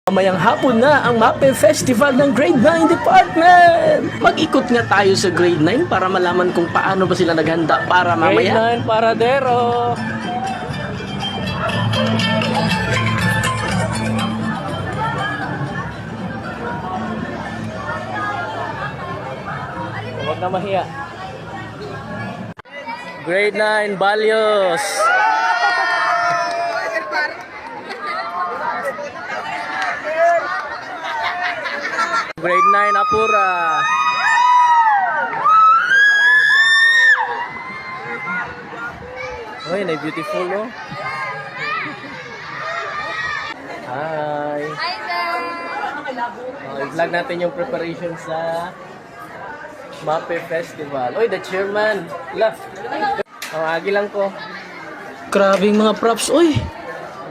Mamayang hapon na ang MAPE Festival ng Grade 9 Department! Mag-ikot nga tayo sa Grade 9 para malaman kung paano ba sila naghanda para mamaya. Grade 9 Paradero. Huwag na mahiya. Grade 9 Balyos. Grade 9 Apura. Uy, na-beautiful, no? Hi! Hi, sir! I-vlog natin yung preparation sa MAPE Festival. Uy, the chairman! Left! Ang agi lang ko. Grabing mga props, uy!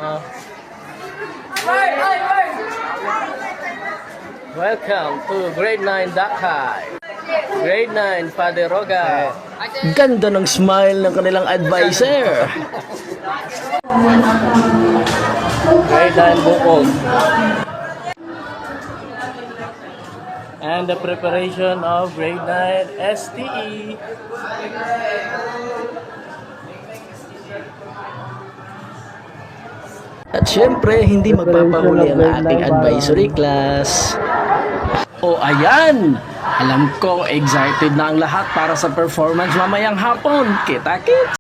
Ah. Welcome to Grade 9 Dakay. Grade 9 Paderoga. Ganda ng smile ng kanilang advisor. Grade 9 Bukog. And the preparation of Grade 9 STE. At syempre, hindi magpapahuli ang ating advisory class. O ayan! Alam ko, excited na ang lahat para sa performance mamayang hapon. Kita-kits!